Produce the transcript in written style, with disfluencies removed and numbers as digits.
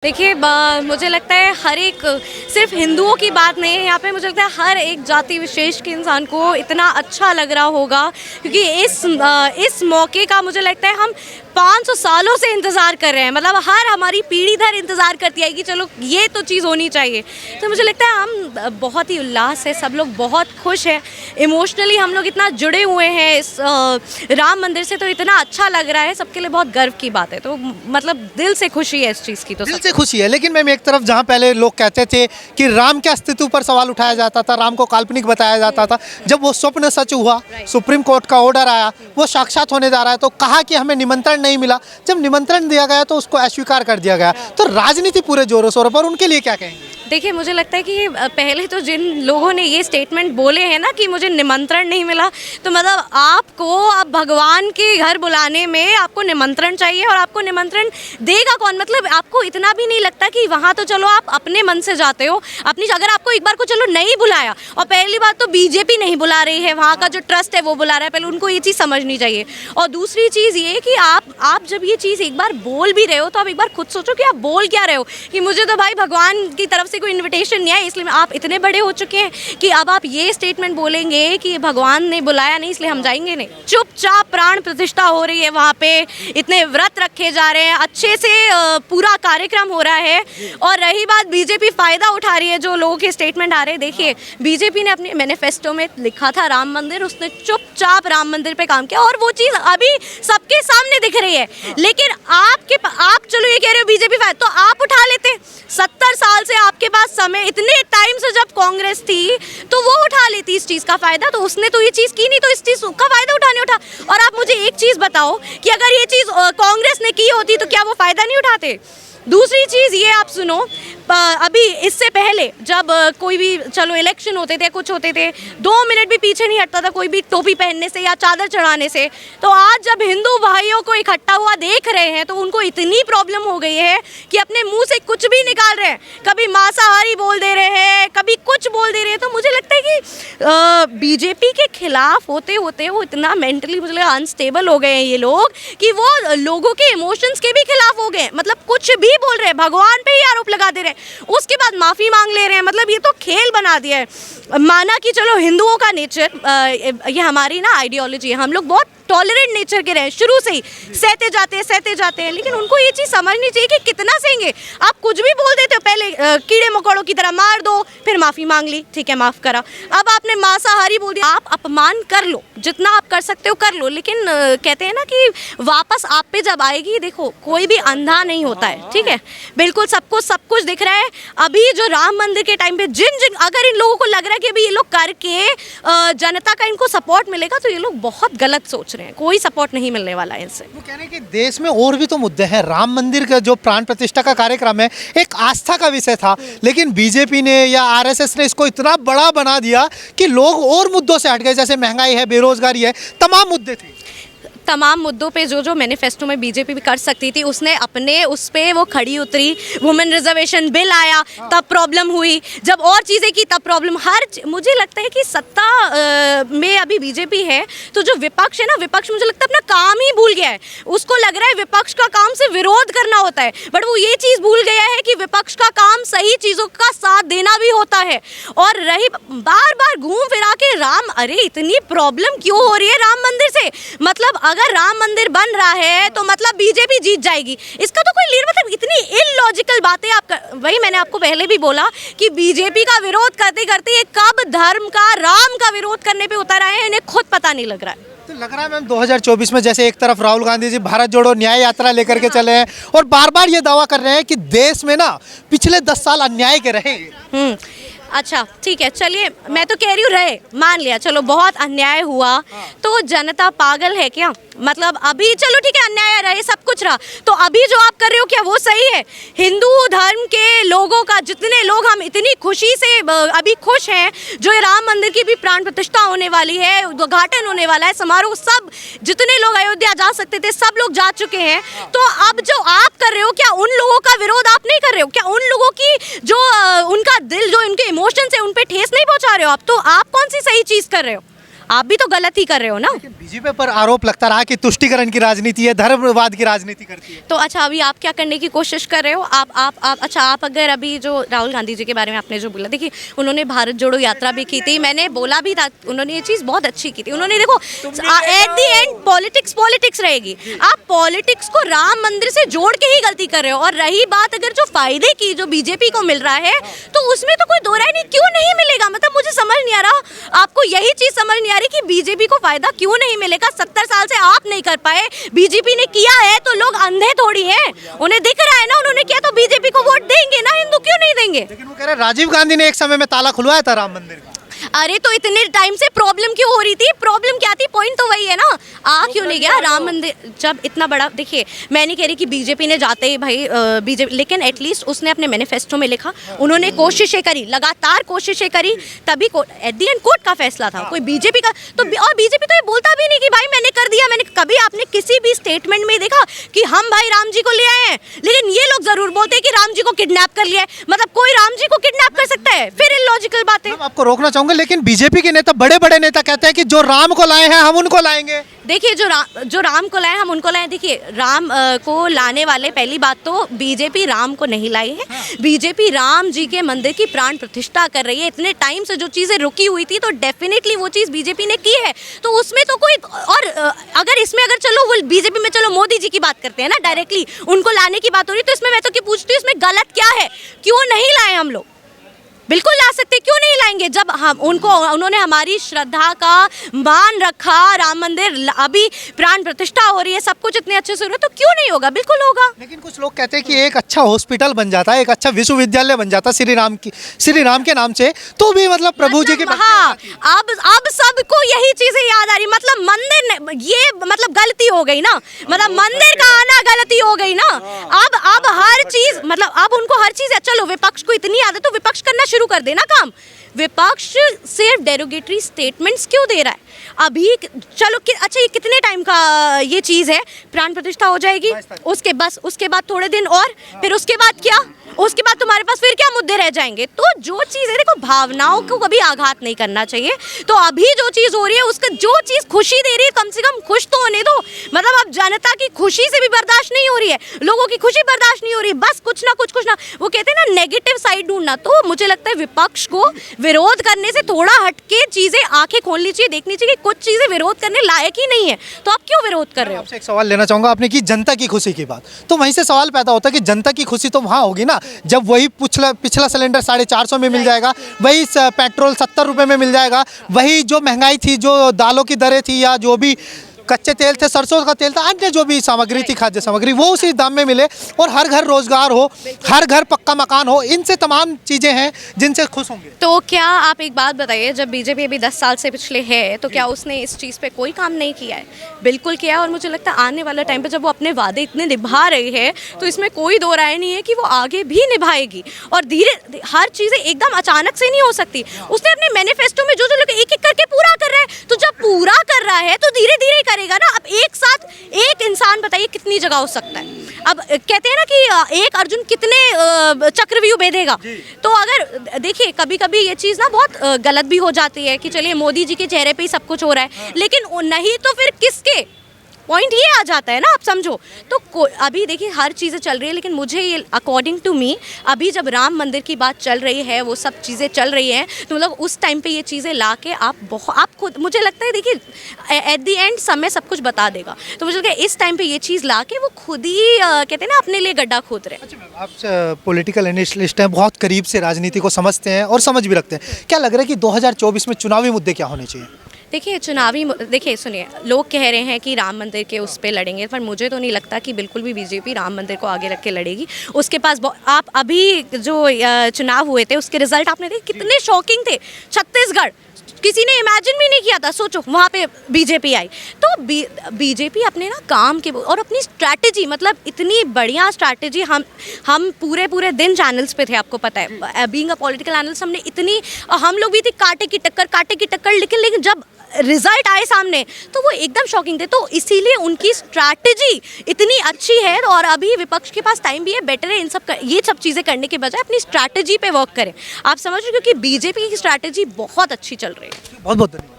देखिए मुझे लगता है हर एक सिर्फ हिंदुओं की बात नहीं है यहाँ पे। मुझे लगता है हर एक जाति विशेष के इंसान को इतना अच्छा लग रहा होगा क्योंकि इस मौके का मुझे लगता है हम 500 सालों से इंतज़ार कर रहे हैं। मतलब हर हमारी पीढ़ी दर इंतज़ार करती है कि चलो ये तो चीज़ होनी चाहिए। तो मुझे लगता है हम बहुत ही उल्लास है, सब लोग बहुत खुश हैं। इमोशनली हम लोग इतना जुड़े हुए हैं इस राम मंदिर से, तो इतना अच्छा लग रहा है, सबके लिए बहुत गर्व की बात है। तो मतलब दिल से खुशी है इस चीज़ की। तो दिल से खुशी है। लेकिन मैम एक तरफ जहाँ पहले लोग कहते थे कि राम के अस्तित्व पर सवाल उठाया जाता था, राम को काल्पनिक बताया जाता था, जब वो स्वप्न सच हुआ, सुप्रीम कोर्ट का ऑर्डर आया, वो साक्षात होने जा रहा है, तो कहा कि हमें निमंत्रण नहीं मिला। जब निमंत्रण दिया गया तो उसको अस्वीकार कर दिया गया। तो राजनीति पूरे जोरों शोरों पर, उनके लिए क्या कहेंगे? देखिए मुझे लगता है कि पहले तो जिन लोगों ने ये स्टेटमेंट बोले हैं ना कि मुझे निमंत्रण नहीं मिला, तो मतलब आपको अब भगवान के घर बुलाने में आपको निमंत्रण चाहिए और आपको निमंत्रण देगा कौन? मतलब आपको इतना भी नहीं लगता कि वहाँ तो चलो आप अपने मन से जाते हो अपनी, अगर आपको एक बार को चलो नहीं बुलाया, और पहली बात तो बीजेपी नहीं बुला रही है, वहाँ का जो ट्रस्ट है वो बुला रहा है, पहले उनको ये चीज़ समझनी चाहिए। और दूसरी चीज़ ये कि आप जब ये चीज़ एक बार बोल भी रहे हो तो आप एक बार खुद सोचो कि आप बोल क्या रहे हो। कि मुझे तो भाई भगवान की तरफ से कोई इनविटेशन नहीं है, इसलिए आप इतने बड़े हो चुके हैं कि अब आप ये स्टेटमेंट बोलेंगे कि भगवान ने बुलाया नहीं इसलिए हम जाएंगे नहीं। चुपचाप प्राण प्रतिष्ठा हो रही है वहाँ पे, इतने व्रत रखे जा रहे हैं, अच्छे से पूरा कार्यक्रम हो रहा है। और रही बात बीजेपी फायदा उठा रही है, जो लोगों के स्टेटमेंट आ रहे हैं, देखिए बीजेपी ने अपने मैनिफेस्टो में लिखा था राम मंदिर, उसने चुपचाप राम मंदिर पे काम किया और वो चीज़ अभी सबके सामने दिख रही है। लेकिन आप चलो ये कह रहे हो बीजेपी फायदा, तो आप उठा लेते। 70 साल से आपके पास समय, इतने टाइम से जब कांग्रेस थी तो वो उठा लेती इस चीज़ का फायदा। तो उसने तो ये चीज़ की नहीं, तो इस चीज़ का फायदा उठाने उठा। और आप मुझे एक चीज़ बताओ कि अगर ये चीज़ कांग्रेस ने की होती तो क्या वो फायदा नहीं उठाते? दूसरी चीज़ ये आप सुनो, अभी इससे पहले जब कोई भी चलो इलेक्शन होते थे, कुछ होते थे, 2 मिनट भी पीछे नहीं हटता था कोई भी टोपी पहनने से या चादर चढ़ाने से। तो आज जब हिंदू भाइयों को इकट्ठा हुआ देख रहे हैं तो उनको इतनी प्रॉब्लम हो गई है कि अपने मुंह से कुछ भी निकाल रहे हैं, कभी मांसाहारी बोल दे रहे हैं, कभी कुछ बोल दे रहे हैं। तो मुझे लगता है कि बीजेपी के खिलाफ होते होते वो इतना मेंटली मुझे लगता अनस्टेबल हो गए हैं ये लोग कि वो लोगों के इमोशंस के भी खिलाफ हो गए। मतलब कुछ भी बोल रहे हैं, भगवान पे ही आरोप लगा दे रहे हैं, उसके बाद माफ़ी मांग ले रहे हैं। मतलब ये तो खेल बना दिया है। माना कि चलो हिंदुओं का नेचर, ये हमारी ना आइडियोलॉजी है, हम लोग बहुत टॉलरेंट नेचर के रहे शुरू से ही, सहते जाते हैं। लेकिन उनको ये चीज़ समझनी चाहिए कि कितना सहेंगे। आप कुछ भी बोल देते हो, पहले कीड़े मकोड़ों की तरह मार दो, फिर माफ़ी मांग ली, ठीक है माफ़ करा, अब आपने मांसाहारी बोल दिया। आप अपमान कर लो, जितना आप कर सकते हो कर लो, लेकिन कहते हैं ना कि वापस आप पे जब आएगी, देखो कोई भी अंधा नहीं होता है, ठीक है, बिल्कुल सबको सब कुछ दिख रहा है। अभी जो राम मंदिर के टाइम पे जिन अगर इन लोगों को लग रहा है कि अभी ये लोग करके जनता का इनको सपोर्ट मिलेगा, तो ये लोग बहुत गलत सोच रहे हैं। कोई सपोर्ट नहीं मिलने वाला है इनसे। वो कह रहे हैं कि देश में और भी तो मुद्दे हैं। राम मंदिर का जो प्राण प्रतिष्ठा का कार्यक्रम है एक आस्था का विषय था, लेकिन बीजेपी ने या आरएसएस ने इसको इतना बड़ा बना दिया कि लोग और मुद्दों से हट गए, जैसे महंगाई है, बेरोजगारी है, तमाम मुद्दे थे। तमाम मुद्दों पे जो मैनिफेस्टो में बीजेपी भी कर सकती थी, उसने अपने उस पे वो खड़ी उतरी। वुमेन रिजर्वेशन बिल आया तब प्रॉब्लम हुई, जब और चीज़ें की तब प्रॉब्लम। मुझे लगता है कि सत्ता में अभी बीजेपी है तो जो विपक्ष है ना, विपक्ष मुझे लगता है अपना काम ही भूल गया है। उसको लग रहा है विपक्ष का काम से विरोध करना होता है, बट वो ये चीज़ भूल गया है कि विपक्ष का काम सही चीज़ों का साथ देना भी होता है। और रही बार बार घूम फिरा के राम, अरे इतनी प्रॉब्लम क्यों हो रही है राम मंदिर से? मतलब अगर राम मंदिर बन रहा है तो मतलब बीजेपी जीत जाएगी, इसका तो कोई लीड, मतलब इतनी इलॉजिकल बातें आप वही मैंने आपको पहले भी बोला कि बीजेपी का विरोध करते करते ये कब धर्म का, राम का विरोध करने पे उतर आए हैं, इन्हें खुद पता नहीं लग रहा है। तो लग रहा है मैम 2024 में जैसे एक तरफ राहुल गांधी जी भारत जोड़ो न्याय यात्रा लेकर के चले हैं और बार बार ये दावा कर रहे हैं कि देश में ना पिछले 10 साल अन्याय के रहे। अच्छा ठीक है, चलिए मैं तो कह रही हूँ रहे, मान लिया, चलो बहुत अन्याय हुआ, तो जनता पागल है क्या? मतलब अभी चलो ठीक है अन्याय रहे, सब कुछ रहा, तो अभी जो आप कर रहे हो क्या वो सही है? हिंदू धर्म के लोगों का, जितने लोग हम इतनी खुशी से अभी खुश हैं, जो राम मंदिर की भी प्राण प्रतिष्ठा होने वाली है, उद्घाटन होने वाला है, समारोह, सब जितने लोग अयोध्या जा सकते थे सब लोग जा चुके हैं। तो अब जो आप कर रहे हो, क्या उन लोगों का विरोध आप नहीं कर रहे हो? क्या उन लोगों की जो उनका दिल, जो उनके इमोशंस है, उन पे ठेस नहीं पहुंचा रहे हो आप? तो आप कौन सी सही चीज़ कर रहे हो? आप भी तो गलत ही कर रहे हो ना। बीजेपी पर आरोप लगता रहा कि तुष्टिकरण की राजनीति है, धर्मवाद की राजनीति करती है। तो अच्छा अभी आप क्या करने की कोशिश कर रहे हो? आप अच्छा आप अगर अभी जो राहुल गांधी जी के बारे में आपने जो बोला, देखिए उन्होंने भारत जोड़ो यात्रा भी की थी, मैंने बोला भी था उन्होंने ये चीज़ बहुत अच्छी की थी। उन्होंने देखो एट द एंड पॉलिटिक्स रहेगी, आप पॉलिटिक्स को राम मंदिर से जोड़ के ही गलती कर रहे हो। और रही बात अगर जो फायदे की जो बीजेपी को मिल रहा है तो उसमें तो कोई दो राय नहीं, क्यों नहीं मिलेगा? मतलब मुझे समझ नहीं आ रहा, आपको यही चीज़ समझ नहीं आ रही कि बीजेपी को फायदा क्यों नहीं मिलेगा? 70 साल से आप नहीं कर पाए, बीजेपी ने किया है, तो लोग अंधे थोड़ी हैं, उन्हें दिख रहा है ना, उन्होंने किया तो बीजेपी को वोट देंगे ना, हिंदू क्यों नहीं देंगे? लेकिन वो कह रहे हैं राजीव गांधी ने एक समय में ताला खुलवाया था राम मंदिर का। अरे तो इतने टाइम से प्रॉब्लम क्यों हो रही थी? प्रॉब्लम क्या थी? पॉइंट तो वही है ना, क्यों नहीं गया राम मंदिर? जब इतना बड़ा, देखिए मैं नहीं कह रही कि बीजेपी ने जाते ही भाई बीजेपी, लेकिन एटलीस्ट उसने अपने मैनिफेस्टो में लिखा, उन्होंने कोशिशें करी, लगातार कोशिशें करी, तभी एट दी एंड कोर्ट का फैसला था, कोई बीजेपी का तो। और बीजेपी तो ये बोलता भी नहीं कि भाई मैंने कर दिया, मैंने कभी आपने किसी भी स्टेटमेंट में देखा कि हम भाई राम जी को ले आए हैं? लेकिन ये लोग जरूर बोलते हैं कि राम जी को किडनैप कर लिया है। मतलब कोई राम जी को किडनैप कर सकता है? फिर इलॉजिकल बात है। आपको रोकना चाहूंगा, लेकिन बीजेपी के नेता, बड़े बड़े नेता कहते हैं कि जो राम को लाए हैं हम उनको लाएंगे। देखिए जो राम को लाए हम उनको लाए। देखिए राम को लाने वाले, पहली बात तो बीजेपी राम को नहीं लाई है, बीजेपी राम जी के मंदिर की प्राण प्रतिष्ठा कर रही है। इतने टाइम से जो चीज़ें रुकी हुई थी तो डेफिनेटली वो चीज़ बीजेपी ने की है, तो उसमें तो कोई और अगर इसमें अगर चलो वो बीजेपी में चलो मोदी जी की बात करते हैं ना, डायरेक्टली उनको लाने की बात हो रही, तो इसमें मैं तो क्या पूछती हूँ, इसमें गलत क्या है? क्यों नहीं लाए हम लोग? बिल्कुल ला सकते, क्यों नहीं लाएंगे? जब हम उन्होंने हमारी श्रद्धा का मान रखा, राम मंदिर अभी प्राण प्रतिष्ठा हो रही है, सब कुछ इतने अच्छे से हो रहा है, तो क्यों नहीं होगा? बिल्कुल होगा। लेकिन कुछ लोग कहते हैं कि एक अच्छा हॉस्पिटल बन जाता है, एक अच्छा विश्वविद्यालय बन जाता श्री राम के नाम से, तो भी मतलब प्रभु जी के हाँ, अब सबको यही चीजें याद आ रही, मतलब मंदिर ये मतलब गलती हो गई ना, मतलब मंदिर का आना गलती हो गई ना। अब हर चीज मतलब अब उनको हर चीज, चलो विपक्ष को इतनी आदत तो विपक्ष करना शुरू कर देना काम। विपक्ष सिर्फ डेरोगेटरी स्टेटमेंट्स क्यों दे रहा है अभी? चलो अच्छा ये कितने टाइम का ये चीज़ है? प्राण प्रतिष्ठा हो जाएगी, उसके बाद थोड़े दिन और, फिर उसके बाद क्या? उसके बाद तुम्हारे पास फिर क्या मुद्दे रह जाएंगे? तो जो चीज़ है, देखो भावनाओं को कभी आघात नहीं करना चाहिए। तो अभी जो चीज़ हो रही है, उसका जो चीज़ खुशी दे रही है, कम से कम खुश तो होने दो। मतलब अब जनता की खुशी से भी बर्दाश्त नहीं हो रही है, लोगों की खुशी बर्दाश्त नहीं हो रही, बस कुछ ना वो कहते हैं ना नेगेटिव साइड ढूंढना। तो मुझे लगता है विपक्ष को विरोध करने से थोड़ा हटके चीज़ें आंखें खोलनी चाहिए, देखनी चाहिए कि कुछ चीज़ें विरोध करने लायक ही नहीं है, तो आप क्यों विरोध कर रहे हो? आपसे एक सवाल लेना चाहूँगा, आपने की जनता की खुशी की बात, तो वहीं से सवाल पैदा होता है कि जनता की खुशी तो वहाँ होगी ना जब वही पिछला सिलेंडर 450 में मिल जाएगा, वही पेट्रोल 70 रुपये में मिल जाएगा, वही जो महंगाई थी, जो दालों की दरें थी, या जो भी कच्चे तेल थे, सरसों का तेल था, अन्य जो भी सामग्री थी, खाद्य सामग्री, वो उसी दाम में मिले, और हर घर रोजगार हो, हर घर पक्का मकान हो, इनसे तमाम चीज़ें हैं जिनसे खुश होंगे। तो क्या आप एक बात बताइए, जब बीजेपी अभी 10 साल से पिछले है, तो क्या उसने इस चीज़ पे कोई काम नहीं किया है? बिल्कुल किया है, और मुझे लगता है आने वाला टाइम पे जब वो अपने वादे इतने निभा रही है, तो इसमें कोई दो राय नहीं है कि वो आगे भी निभाएगी। और धीरे हर चीज़ें एकदम अचानक से नहीं हो सकती। उसने अपने मैनिफेस्टो में जो लोग एक एक करके पूरा कर रहा है, तो जब पूरा कर रहा है तो धीरे धीरे करेगा ना। अब एक साथ एक इंसान बताइए कितनी जगह हो सकता है? अब कहते हैं ना कि एक अर्जुन कितने चक्रव्यूह भेदेगा। तो अगर देखिए कभी कभी ये चीज़ ना बहुत गलत भी हो जाती है कि चलिए मोदी जी के चेहरे पे ही सब कुछ हो रहा है, लेकिन नहीं तो फिर किसके? पॉइंट ये आ जाता है ना, आप समझो। तो अभी देखिए हर चीज़ें चल रही है, लेकिन मुझे ये अकॉर्डिंग टू मी, अभी जब राम मंदिर की बात चल रही है, वो सब चीज़ें चल रही हैं, तो मतलब उस टाइम पे ये चीज़ें ला के आप खुद, मुझे लगता है देखिए एट दी एंड समय सब कुछ बता देगा। तो मुझे लगता है इस टाइम पे ये चीज़ ला के वो खुद ही कहते हैं ना अपने लिए गड्ढा खोद रहे हैं। अच्छा, आप पॉलिटिकल एनालिस्ट हैं, बहुत करीब से राजनीति को समझते हैं और समझ भी रखते हैं, क्या लग रहा है कि 2024 में चुनावी मुद्दे क्या होने चाहिए? देखिए सुनिए, लोग कह रहे हैं कि राम मंदिर के उस पे लड़ेंगे, पर मुझे तो नहीं लगता कि बिल्कुल भी बीजेपी राम मंदिर को आगे रख के लड़ेगी। उसके पास आप अभी जो चुनाव हुए थे उसके रिजल्ट आपने देखे, कितने शॉकिंग थे। छत्तीसगढ़ किसी ने इमेजिन भी नहीं किया था, सोचो वहाँ पे बीजेपी आई। तो बीजेपी अपने ना काम के और अपनी स्ट्रैटेजी, मतलब इतनी बढ़िया स्ट्रैटेजी, हम पूरे दिन चैनल्स पे थे, आपको पता है, बीइंग अ पॉलिटिकल एनालिस्ट, हमने इतनी, हम लोग भी थे कांटे की टक्कर, लेकिन जब रिजल्ट आए सामने तो वो एकदम शॉकिंग थे। तो इसीलिए उनकी स्ट्रैटेजी इतनी अच्छी है, और अभी विपक्ष के पास टाइम भी है, बेटर है ये सब चीज़ें करने के बजाय अपनी स्ट्रैटेजी पे वर्क करें। आप समझ रहे हो, क्योंकि बीजेपी की स्ट्रैटेजी बहुत अच्छी चल रही है। बहुत बहुत धन्यवाद।